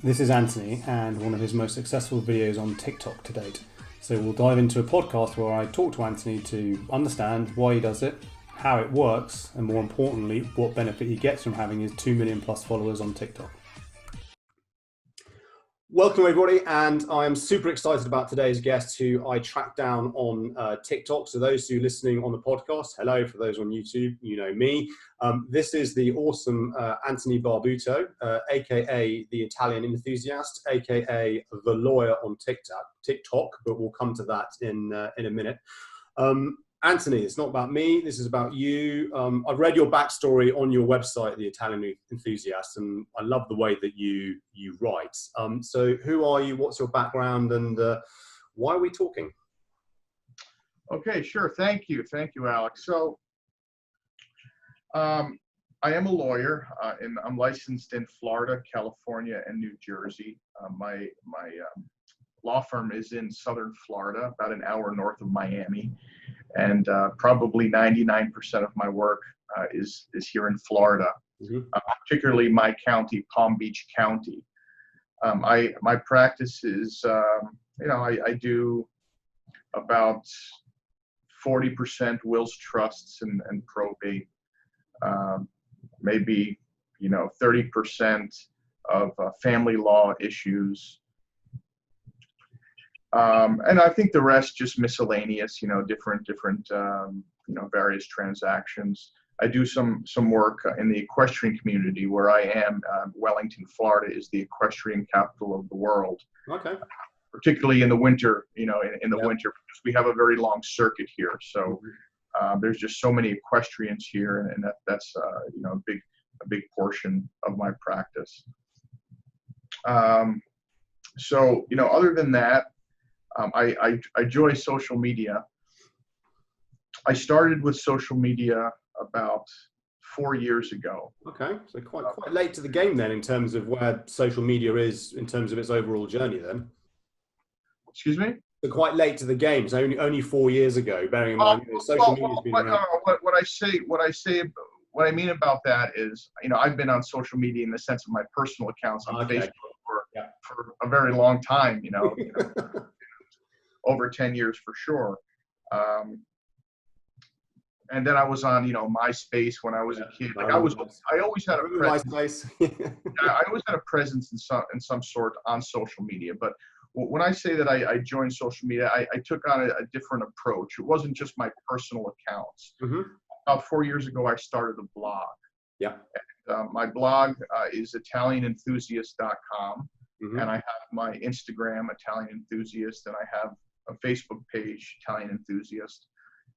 This is Anthony and one of his most successful videos on TikTok to date. So we'll dive into a podcast where I talk to Anthony to understand why he does it, how it works, and more importantly, what benefit he gets from having his 2 million plus followers on TikTok. Welcome everybody, and I am super excited about today's guest who I tracked down on TikTok. So those who are listening on the podcast, hello. For those on YouTube, you know me. This is the awesome Anthony Barbuto, aka the Italian enthusiast, aka the lawyer on TikTok, but we'll come to that in a minute. Anthony, it's not about me, this is about you. I've read your backstory on your website, The Italian Enthusiast, and I love the way that you write. So who are you, what's your background, and why are we talking? Okay, sure. Thank you, Alex. So I am a lawyer, and I'm licensed in Florida, California, and New Jersey. My law firm is in Southern Florida, about an hour north of Miami. And probably 99% of my work is here in Florida, particularly my county, Palm Beach County. My practice is, I do about 40% wills, trusts, and probate, maybe 30% of family law issues. And I think the rest just miscellaneous, different, various transactions. I do some work in the equestrian community where I am. Wellington, Florida is the equestrian capital of the world. Okay. Particularly in the winter, in the winter, because we have a very long circuit here. So there's just so many equestrians here, and that's a big portion of my practice. So other than that, I enjoy social media. I started with social media about 4 years ago. Okay, so quite late to the game then, in terms of where social media is in terms of its overall journey then. Excuse me? So quite late to the game. So only 4 years ago, bearing in mind social media's been around. What I mean about that is, I've been on social media in the sense of my personal accounts on Facebook for a very long time, over 10 years for sure. And then I was on, MySpace when I was a kid. I always had a presence. I always had a presence in some sort on social media. But when I say that I joined social media, I took on a different approach. It wasn't just my personal accounts. About 4 years ago, I started a blog. Yeah. And, my blog is ItalianEnthusiast.com. And I have my Instagram, Italian Enthusiast, and I have a Facebook page, Italian Enthusiast,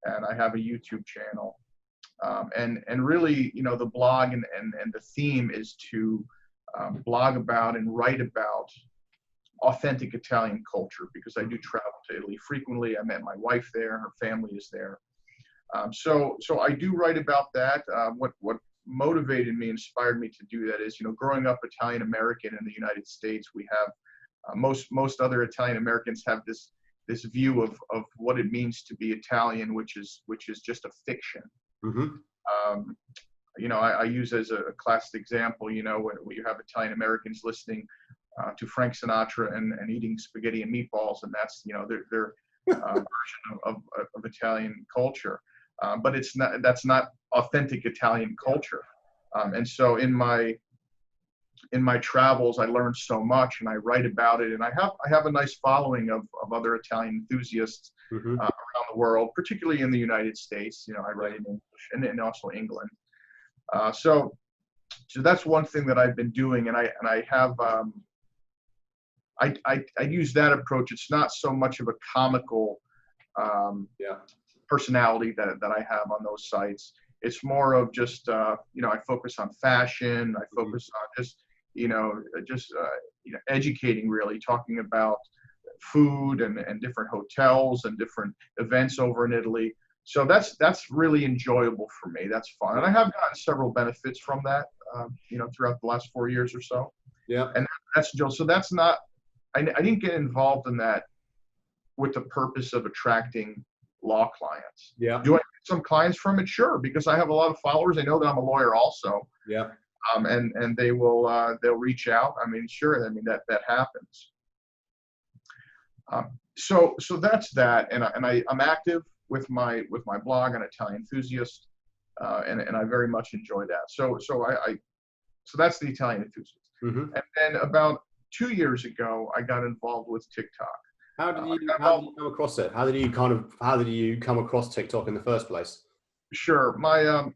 and I have a YouTube channel. And really, the blog and the theme is to blog about and write about authentic Italian culture, because I do travel to Italy frequently. I met my wife there, her family is there. So I do write about that. What motivated me, inspired me to do that is, growing up Italian American in the United States, we have most other Italian Americans have this view of what it means to be Italian, which is just a fiction. I use as a classic example, when you have Italian Americans listening to Frank Sinatra and eating spaghetti and meatballs, and that's their version of Italian culture. But that's not authentic Italian culture. And so in my travels, I learned so much, and I write about it. And I have a nice following of other Italian enthusiasts around the world, particularly in the United States. I write in English and also England. So that's one thing that I've been doing, and I have I use that approach. It's not so much of a comical personality that I have on those sites. It's more of just I focus on fashion. I focus on just educating, really talking about food and different hotels and different events over in Italy. So that's really enjoyable for me. That's fun, and I have gotten several benefits from that, throughout the last 4 years or so. Yeah, and that's so that's not. I didn't get involved in that with the purpose of attracting law clients. Yeah. Do I get some clients from it? Sure, because I have a lot of followers. They know that I'm a lawyer also. Yeah. And they will they'll reach out. I mean, sure. I mean that happens. So that's that, and I'm active with my blog on Italian Enthusiast, and I very much enjoy that. So that's the Italian Enthusiast. Mm-hmm. And then about 2 years ago, I got involved with TikTok. How did you come across it? How did you come across TikTok in the first place? Sure, my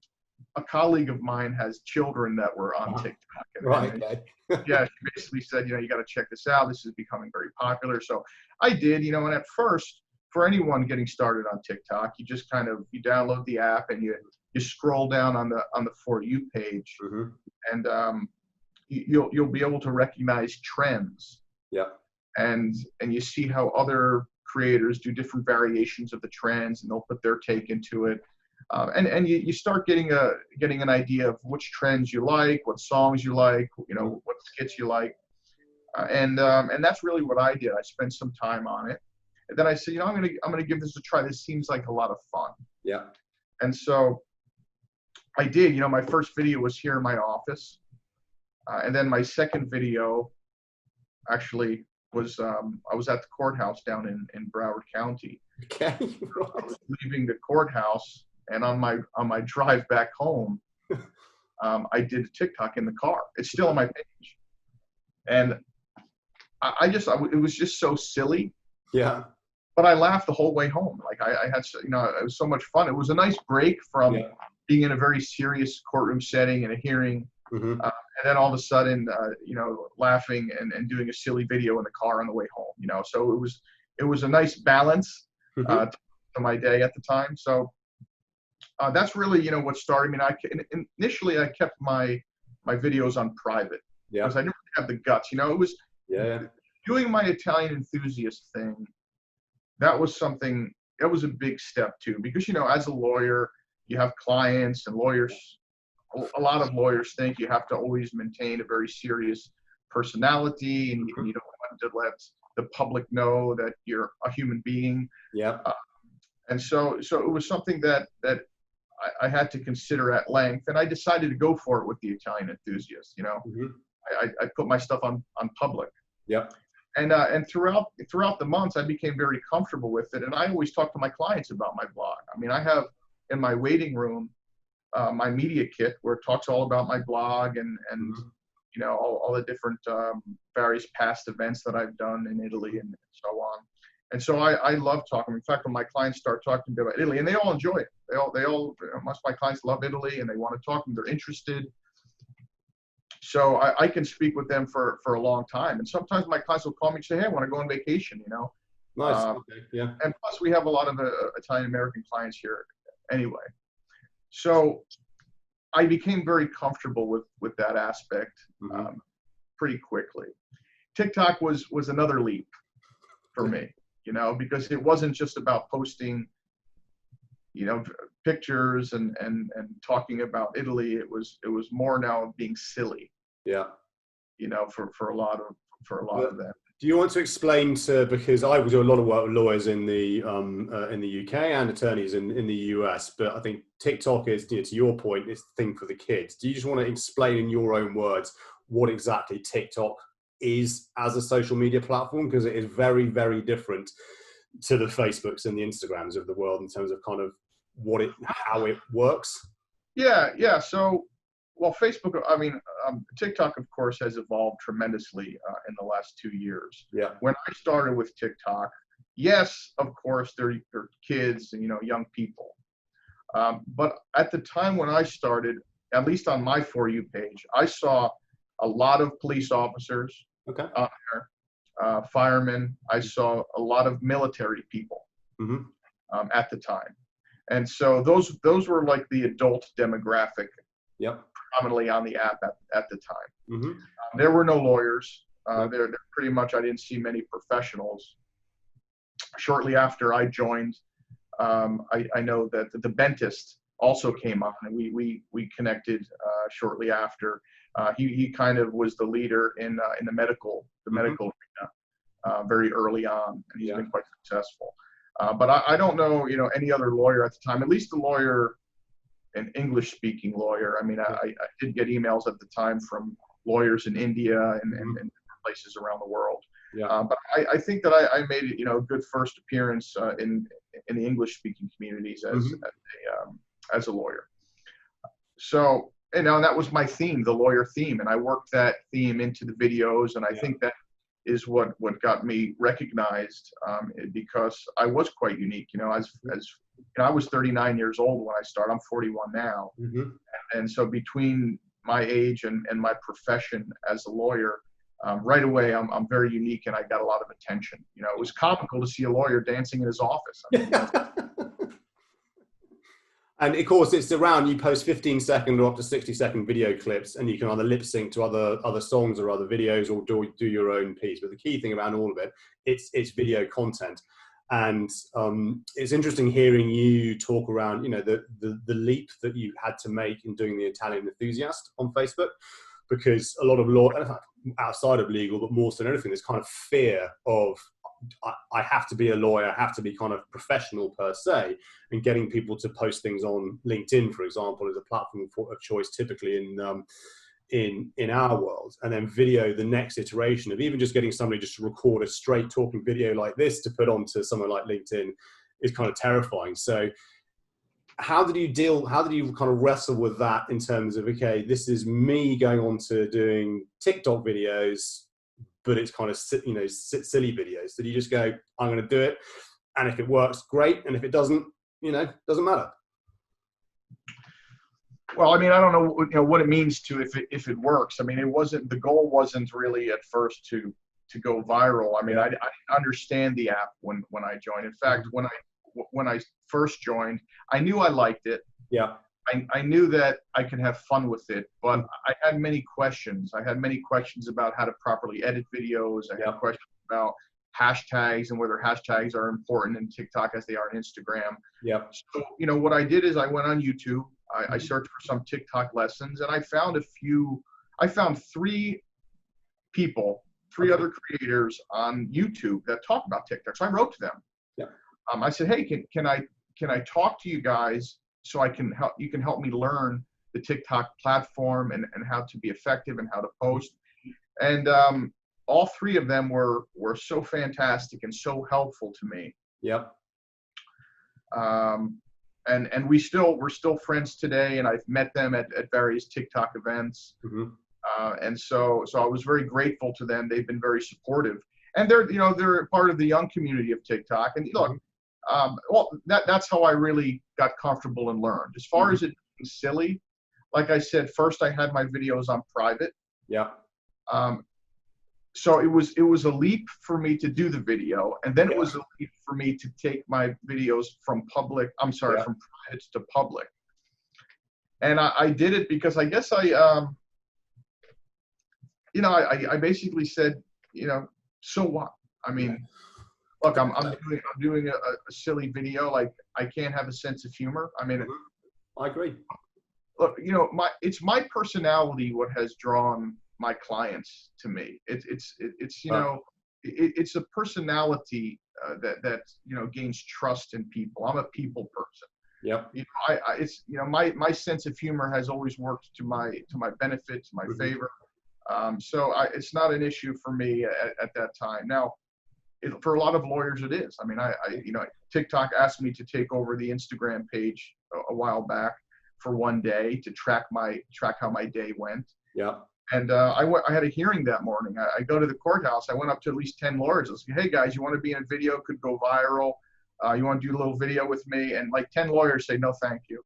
a colleague of mine has children that were on TikTok, Right. Okay. Yeah, she basically said, you got to check this out. This is becoming very popular. So I did, and at first, for anyone getting started on TikTok, you just you download the app and you scroll down on the For You page, mm-hmm. and you'll be able to recognize trends. Yeah. And you see how other creators do different variations of the trends, and they'll put their take into it. And you start getting an idea of which trends you like, what songs you like, what skits you like, and that's really what I did. I spent some time on it, and then I said, I'm gonna give this a try. This seems like a lot of fun. Yeah. And so I did. My first video was here in my office, and then my second video actually was I was at the courthouse down in Broward County. Okay. I was leaving the courthouse. And on my drive back home, I did a TikTok in the car. It's still on my page, and it was just so silly. Yeah. But I laughed the whole way home. Like I had, it was so much fun. It was a nice break from being in a very serious courtroom setting and a hearing, mm-hmm. And then all of a sudden, laughing and doing a silly video in the car on the way home. So it was a nice balance mm-hmm. to my day at the time. So. That's really, what started. I mean, initially I kept my videos on private because I didn't really have the guts. It was doing my Italian Enthusiast thing. That was a big step too, because as a lawyer, you have clients, and a lot of lawyers think you have to always maintain a very serious personality, and you don't want to let the public know that you're a human being. Yeah. And so it was something that I had to consider at length, and I decided to go for it with the Italian Enthusiast. mm-hmm. I put my stuff on public. Yeah. And throughout the months, I became very comfortable with it, and I always talk to my clients about my blog. I mean, I have in my waiting room my media kit where it talks all about my blog and mm-hmm. all the different various past events that I've done in Italy and so on. And so I love talking. In fact, when my clients start talking to me about Italy, and they all enjoy it. They all most of my clients love Italy, and they want to talk to them. They're interested. So I can speak with them for a long time. And sometimes my clients will call me and say, hey, I want to go on vacation, Nice. Okay. Yeah. And plus we have a lot of Italian American clients here anyway. So I became very comfortable with that aspect mm-hmm. pretty quickly. TikTok was another leap for me. Because it wasn't just about posting, pictures and talking about Italy. It was more now being silly. Yeah. For a lot of them. Do you want to explain because I do a lot of work with lawyers in the UK and attorneys in the US, but I think TikTok is, to your point, is the thing for the kids. Do you just want to explain in your own words what exactly TikTok is as a social media platform? Because it is very, very different to the Facebooks and the Instagrams of the world in terms of kind of how it works. Yeah. So, well, Facebook, TikTok, of course, has evolved tremendously in the last 2 years. Yeah. When I started with TikTok, yes, of course, they're kids and, young people. But at the time when I started, at least on my For You page, I saw a lot of police officers on there, firemen. I saw a lot of military people mm-hmm. At the time. And so those were like the adult demographic predominantly on the app at the time. Mm-hmm. There were no lawyers. They're pretty much, I didn't see many professionals. Shortly after I joined, I know that the Bentist also came on, and we connected shortly after. He kind of was the leader in the medical arena very early on, and he's been quite successful. But I don't know, any other lawyer at the time, at least the lawyer an English-speaking lawyer. I mean, I did get emails at the time from lawyers in India and places around the world. Yeah. But I think that I made it, a good first appearance in the English-speaking communities as a lawyer. So, and that was my theme, the lawyer theme, and I worked that theme into the videos, and I think that is what got me recognized, because I was quite unique. I was 39 years old when I started. I'm 41 now, and so between my age and my profession as a lawyer, right away I'm very unique, and I got a lot of attention. It was comical to see a lawyer dancing in his office. I mean, And of course, it's around, you post 15-second or up to 60-second video clips, and you can either lip sync to other songs or other videos, or do your own piece. But the key thing about all of it, it's video content. And it's interesting hearing you talk around, the leap that you had to make in doing the Italian Enthusiast on Facebook, because a lot of law, outside of legal, but more so than anything, there's kind of fear of, I have to be a lawyer, I have to be kind of professional per se, and getting people to post things on LinkedIn, for example, is a platform of choice typically in our world. And then video, the next iteration of even just getting somebody just to record a straight talking video like this to put onto somewhere like LinkedIn is kind of terrifying. So how did you kind of wrestle with that in terms of, okay, this is me going on to doing TikTok videos, but it's kind of, silly videos? Did you just go, I'm going to do it, and if it works, great, and if it doesn't, doesn't matter? Well, I mean, I don't know, what it means to if it works. I mean, the goal wasn't really at first to go viral. I mean, I didn't understand the app when I joined. In fact, when I first joined, I knew I liked it. Yeah. I knew that I could have fun with it, but I had many questions. I had many questions about how to properly edit videos. I had questions about hashtags and whether hashtags are important in TikTok as they are in Instagram. Yeah. So, what I did is I went on YouTube. I searched for some TikTok lessons, and I found three other creators on YouTube that talk about TikTok. So I wrote to them. Yeah. I said, hey, can I talk to you guys so you can help me learn the TikTok platform and how to be effective and how to post. And all three of them were so fantastic and so helpful to me. Yep. And we're still friends today, and I've met them at various TikTok events. And so I was very grateful to them. They've been very supportive, and they're part of the young community of TikTok. And look, that's how I really got comfortable and learned. As far as it being silly, like I said, first I had my videos on private. Yeah. So it was a leap for me to do the video, and then it was a leap for me to take my videos from private to public. And I did it because I guess I basically said, so what? I mean, look, I'm doing a silly video. Like, I can't have a sense of humor. I mean, I agree. Look, it's my personality what has drawn my clients to me. It's a personality that gains trust in people. I'm a people person. Yep. My sense of humor has always worked to my benefit, to my favor. So it's not an issue for me at that time. Now, for a lot of lawyers, it is. I mean, TikTok asked me to take over the Instagram page a while back for one day to track how my day went. Yeah. And I had a hearing that morning. I go to the courthouse. I went up to at least 10 lawyers. I was like, hey guys, you want to be in a video? Could go viral. You want to do a little video with me? And like 10 lawyers say, no, thank you.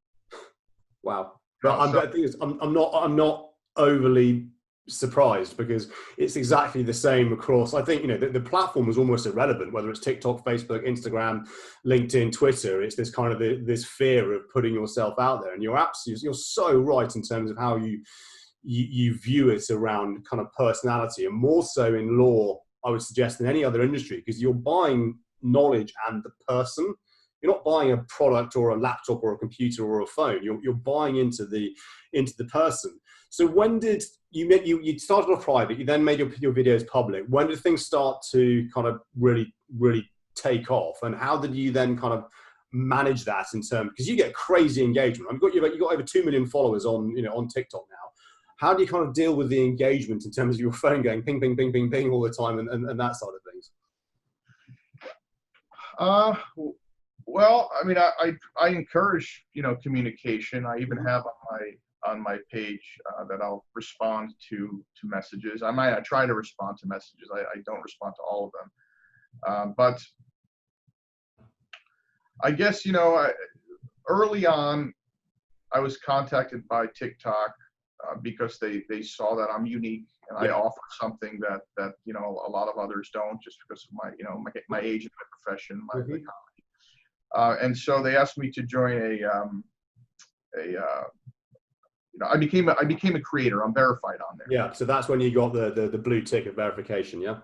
Wow. But I'm not overly surprised, because it's exactly the same across. I think the platform was almost irrelevant, whether it's TikTok, Facebook, Instagram, LinkedIn, Twitter. It's this kind of this fear of putting yourself out there, and you're so right in terms of how you view it around kind of personality, and more so in law, I would suggest, than any other industry, because you're buying knowledge and the person. You're not buying a product or a laptop or a computer or a phone. You're buying into the person. So when did you started off private, you then made your videos public. When did things start to kind of really, really take off? And how did you then kind of manage that in terms, because you get crazy engagement. You've got over 2 million followers on, on TikTok now. How do you kind of deal with the engagement in terms of your phone going ping, ping, ping, ping, ping all the time and that side of things? Well, I mean, I encourage, communication. I even have on my page that I'll respond to messages. I try to respond to messages. I don't respond to all of them. But I guess, early on, I was contacted by TikTok because they saw that I'm unique and I offer something that a lot of others don't, just because of my age and my profession, my comedy. And so they asked me to join I became a creator. I'm verified on there. Yeah. So that's when you got the blue tick of verification. Yeah.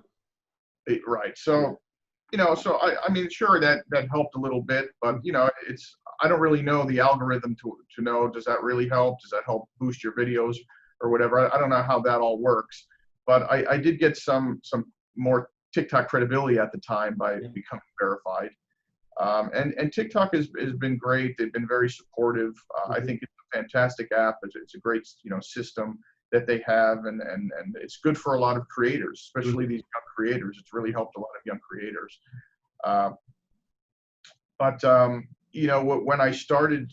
Right. So, so I mean, sure, that helped a little bit, but I don't really know the algorithm to know, does that really help? Does that help boost your videos or whatever? I don't know how that all works, but I did get some more TikTok credibility at the time by becoming verified. And TikTok has been great. They've been very supportive. I think it's a fantastic app. It's a great, system that they have, and it's good for a lot of creators, especially these young creators. It's really helped a lot of young creators. When I started,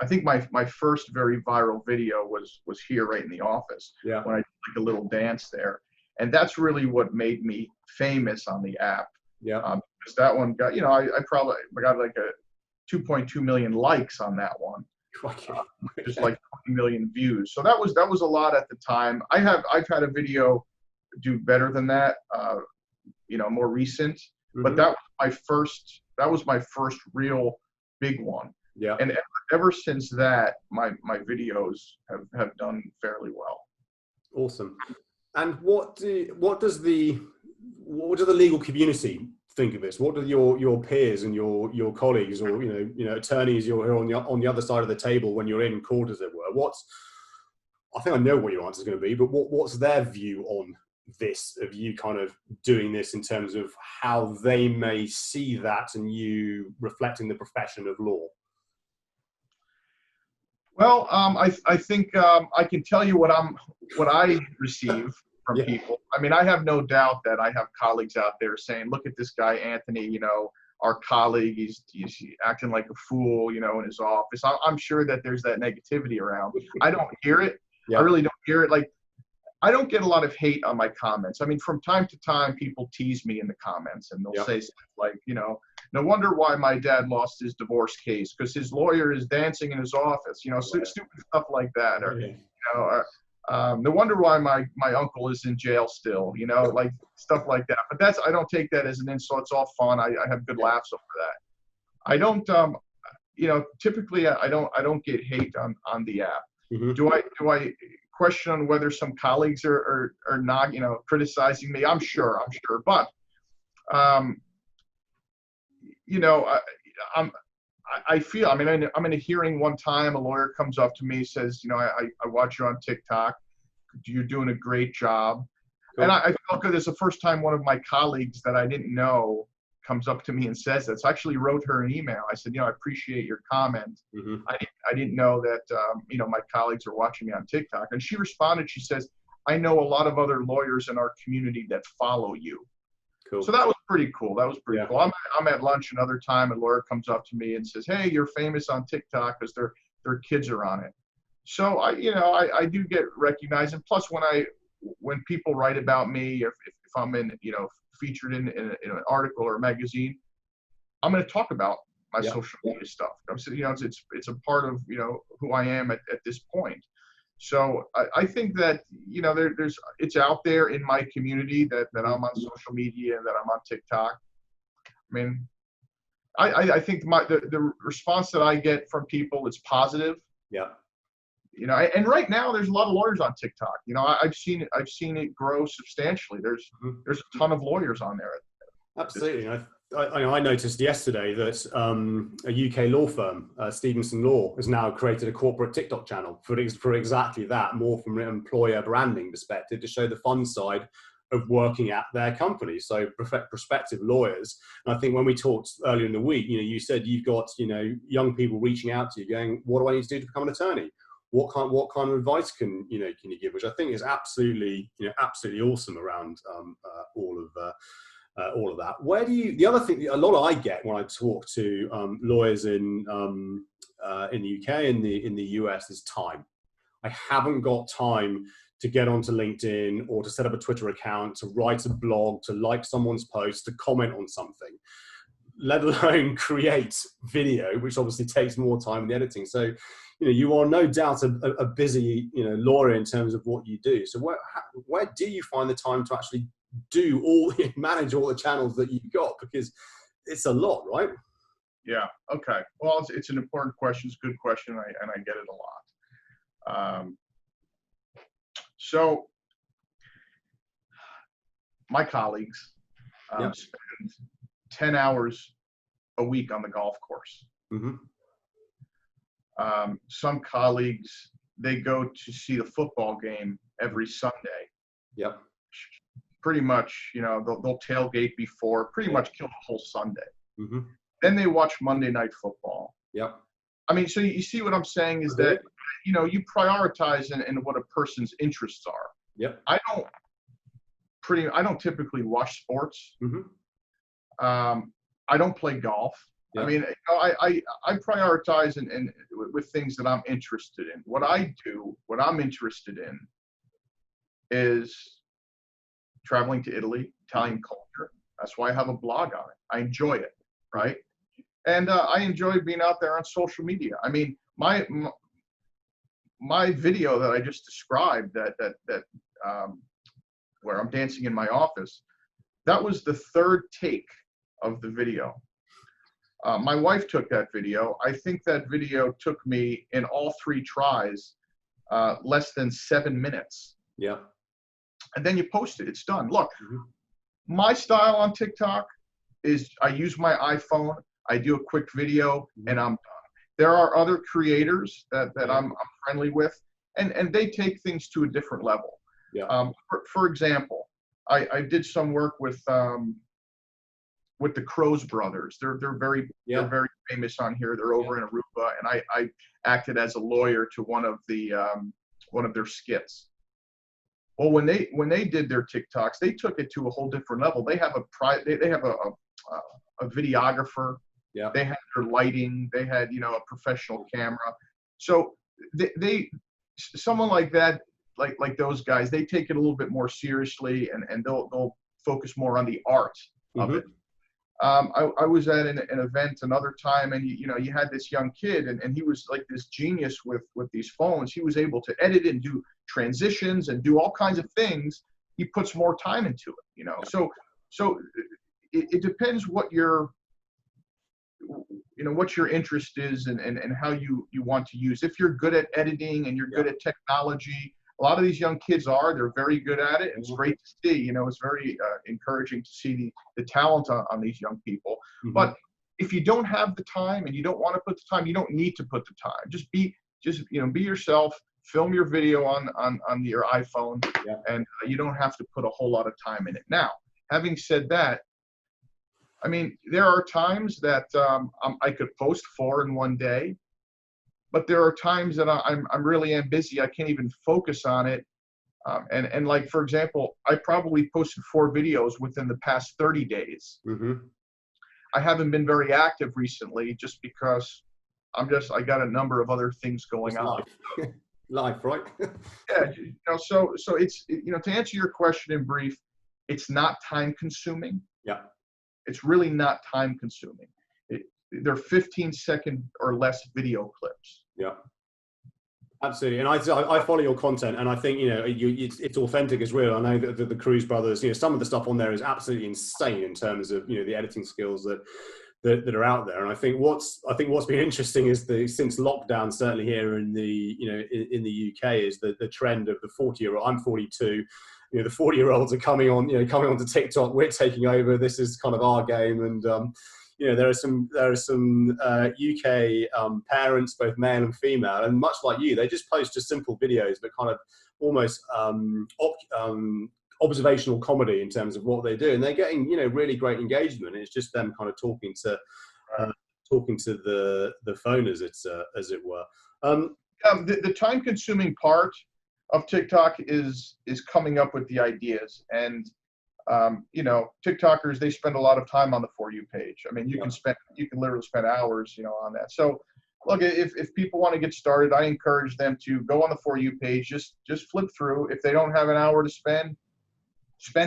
I think my first very viral video was here right in the office. Yeah. When I did like a little dance there, and that's really what made me famous on the app. Yeah. Because that one got, I probably got like a 2.2 million likes on that one. Just like 20 million views. So that was a lot at the time. I've had a video do better than that, more recent. Mm-hmm. But that was my first real big one. Yeah. And ever since that, my videos have done fairly well. Awesome. And what does the legal community think of this? What do your peers and your colleagues, or attorneys you're on the other side of the table when you're in court, as it were? I think I know what your answer is going to be, but what's their view on this, of you kind of doing this, in terms of how they may see that and you reflecting the profession of law? Well, I think I can tell you what I receive from people. I mean, I have no doubt that I have colleagues out there saying, look at this guy, Anthony, our colleague, he's acting like a fool, in his office. I'm sure that there's that negativity around. I don't hear it. Yeah. I really don't hear it. Like, I don't get a lot of hate on my comments. I mean, from time to time, people tease me in the comments, and they'll say stuff like, no wonder why my dad lost his divorce case, because his lawyer is dancing in his office, stupid stuff like that. Or, no wonder why my uncle is in jail still, like stuff like that. But I don't take that as an insult. It's all fun. I have good laughs over that. I don't, typically I don't get hate on the app. Mm-hmm. Do I question on whether some colleagues are not, criticizing me? I'm sure. But, I feel, I mean, I'm in a hearing one time, a lawyer comes up to me, says, I watch you on TikTok. You're doing a great job. Cool. And I felt good. It's the first time one of my colleagues that I didn't know comes up to me and says that. So I actually wrote her an email. I said, I appreciate your comment. Mm-hmm. I didn't know that, my colleagues are watching me on TikTok. And she responded, she says, I know a lot of other lawyers in our community that follow you. Cool. So that was pretty cool. Cool. I'm at lunch another time, a lawyer comes up to me and says, hey, you're famous on TikTok because their kids are on it. So I do get recognized. And plus, when people write about me, if I'm in, featured in an article or a magazine, I'm going to talk about my social media stuff. I'm saying, it's a part of, who I am at this point. So I think that, it's out there in my community that I'm on social media and that I'm on TikTok. I mean, I think the response that I get from people is positive. Yeah. And right now there's a lot of lawyers on TikTok. I've seen it grow substantially. There's a ton of lawyers on there. Absolutely. I noticed yesterday that a UK law firm, Stevenson Law, has now created a corporate TikTok channel for exactly that, more from an employer branding perspective, to show the fun side of working at their company. So prospective lawyers. And I think when we talked earlier in the week, you said you've got, young people reaching out to you going, what do I need to do to become an attorney? What kind of advice can you give? Which I think is absolutely, absolutely awesome around all of that. The other thing, a lot I get when I talk to lawyers in the UK, in the US, is time. I haven't got time to get onto LinkedIn or to set up a Twitter account, to write a blog, to like someone's post, to comment on something, let alone create video, which obviously takes more time in the editing. So, you are no doubt a busy, lawyer in terms of what you do. So where do you find the time to actually manage all the channels that you've got? Because it's a lot, right? Yeah. Okay. Well, it's an important question. It's a good question. And I get it a lot. So my colleagues spend 10 hours a week on the golf course. Mm-hmm. Some colleagues, they go to see the football game every Sunday. Yep. Pretty much, they'll tailgate before, pretty much kill the whole Sunday. Mm-hmm. Then they watch Monday Night Football. Yep. I mean, so you see what I'm saying is that, you prioritize in what a person's interests are. Yep. I don't typically watch sports. Mm-hmm. I don't play golf. Yep. I mean, I prioritize with things that I'm interested in. What I'm interested in is traveling to Italy, Italian culture. That's why I have a blog on it. I enjoy it, right? And I enjoy being out there on social media. I mean, my video that I just described, that where I'm dancing in my office, that was the third take of the video. My wife took that video. I think that video took me, in all 3 tries, less than 7 minutes. Yeah. And then you post it. It's done. Look, my style on TikTok is I use my iPhone. I do a quick video, and I'm done. There are other creators that I'm friendly with, and they take things to a different level. Yeah. For example, I did some work with the Crows brothers. They're very famous on here. They're over in Aruba, and I acted as a lawyer to one of their skits. Well, when they did their TikToks, they took it to a whole different level. They have a videographer. Yeah. They had their lighting. They had a professional camera. So someone like that, like those guys, they take it a little bit more seriously, and they'll focus more on the art of it. I was at an event another time, and you had this young kid, and he was like this genius with these phones. He was able to edit and do transitions and do all kinds of things. He puts more time into it, So it depends what your interest is and how you want to use. If you're good at editing and you're good at technology, a lot of these young kids they're very good at it. It's great to see, it's very encouraging to see the talent on these young people. But if you don't have the time and you don't want to put the time, you don't need to put the time. Just be yourself, film your video on your iPhone, and you don't have to put a whole lot of time in it. Now, having said that, I mean, there are times that I could post 4 in one day, but there are times that I'm really busy. I can't even focus on it. And like, for example, I probably posted 4 videos within the past 30 days. I haven't been very active recently just because I got a number of other things going on. Life, right? Yeah. So it's, to answer your question in brief, it's not time consuming. Yeah. It's really not time consuming. They're 15-second or less video clips. Yeah, absolutely. And I follow your content, and I think it's authentic as well. I know that the Cruz brothers, some of the stuff on there is absolutely insane in terms of the editing skills that are out there. And I think what's been interesting is since lockdown, certainly here in the in the UK, is the trend of the 40-year-old. I'm 42. The 40-year-olds are coming onto TikTok. We're taking over. This is kind of our game, and there are some UK parents, both male and female, and much like you, they just post just simple videos, but kind of almost observational comedy in terms of what they do, and they're getting, you know, really great engagement. It's just them kind of talking to the phone, as it were. The time-consuming part of TikTok is coming up with the ideas, and you know, TikTokers, they spend a lot of time on the For You page. I mean, you can literally spend hours, you know, on that. So look, if people want to get started, I encourage them to go on the For You page, just flip through. If they don't have an hour to spend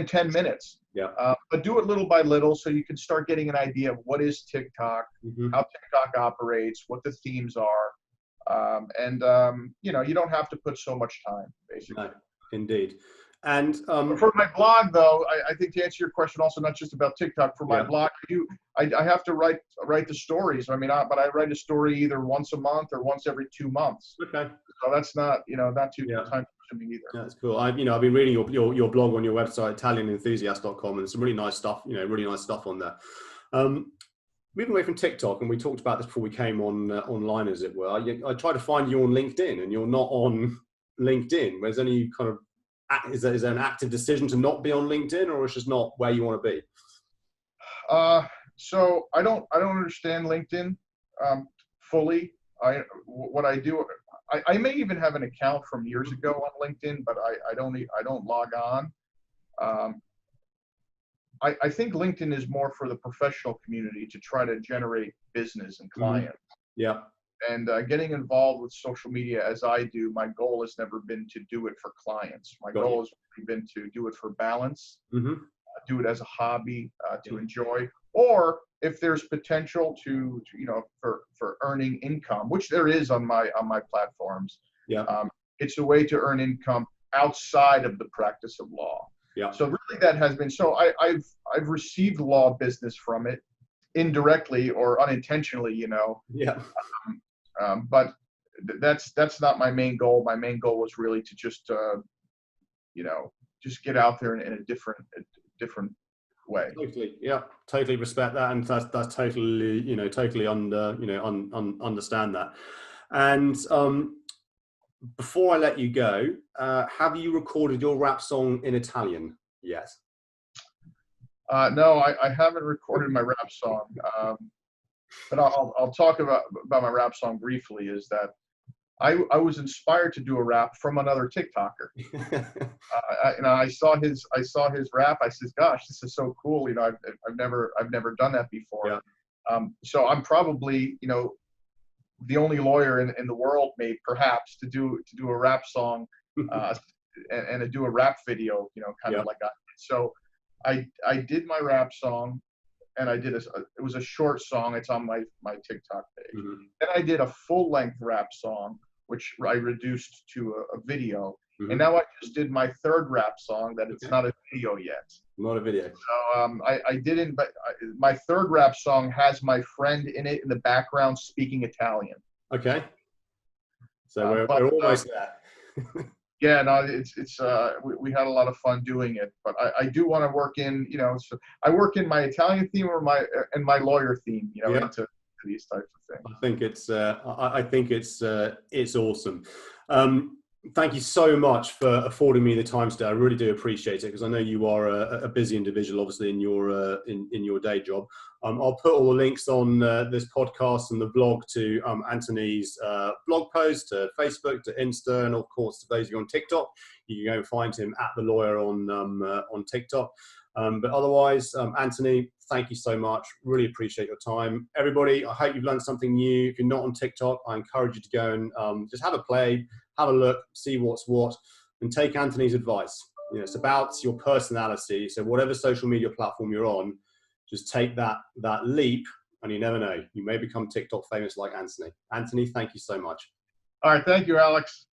10 minutes. Yeah. But do it little by little, so you can start getting an idea of what is TikTok, how TikTok operates, what the themes are. You know, you don't have to put so much time, basically. No, indeed. And for my blog, though, I think to answer your question, also not just about TikTok. For my blog, I have to write the stories. I mean, but I write a story either once a month or once every 2 months. Okay. So that's not, you know, not too time consuming either. That's cool. I've been reading your blog on your website, ItalianEnthusiast.com, and some really nice stuff. You know, really nice stuff on there. Moving away from TikTok, and we talked about this before we came online, as it were. I tried to find you on LinkedIn, and you're not on LinkedIn. Where's any kind of is there an active decision to not be on LinkedIn, or it's just not where you want to be? So I don't understand LinkedIn fully. What I do, I may even have an account from years ago on LinkedIn, but I don't log on. I think LinkedIn is more for the professional community to try to generate business and clients. Yeah. And getting involved with social media as I do, my goal has never been to do it for clients. My goal has been to do it for balance, do it as a hobby, to enjoy, or if there's potential to you know, for earning income, which there is on my platforms. Yeah. It's a way to earn income outside of the practice of law. Yeah. So really that has been, so I've received law business from it, indirectly or unintentionally, you know. Yeah. But that's not my main goal. My main goal was really to just you know, just get out there in a different way. Totally, yeah, totally respect that, and that's totally, you know, totally understand that. And before I let you go, have you recorded your rap song in Italian yet? No, I haven't recorded my rap song. But I'll talk about my rap song briefly. Is that I was inspired to do a rap from another TikToker. You know, I saw his rap. I said, "Gosh, this is so cool." You know, I've never done that before. Yeah. So I'm probably, you know, the only lawyer in the world, maybe perhaps, to do a rap song and to do a rap video. You know, kind of like that. So I did my rap song. And I did it was a short song. It's on my TikTok page. Then I did a full-length rap song, which I reduced to a video. And now I just did my third rap song that it's not a video yet. Not a video. So I didn't, but my third rap song has my friend in it in the background speaking Italian. Okay. So we're almost there. Yeah, no, we had a lot of fun doing it, but I do want to work in, you know, so I work in my Italian theme or my lawyer theme, you know, into these types of things. I think it's awesome. Thank you so much for affording me the time today. I really do appreciate it, because I know you are a busy individual, obviously, in your day job. I'll put all the links on this podcast and the blog to Anthony's blog post, to Facebook, to Insta, and of course to those of you on TikTok. You can go and find him at The Lawyer on TikTok. But otherwise, Anthony, thank you so much. Really appreciate your time. Everybody, I hope you've learned something new. If you're not on TikTok, I encourage you to go and just have a play, have a look, see what's what, and take Anthony's advice. You know, it's about your personality. So whatever social media platform you're on, just take that leap, and you never know. You may become TikTok famous like Anthony. Anthony, thank you so much. All right. Thank you, Alex.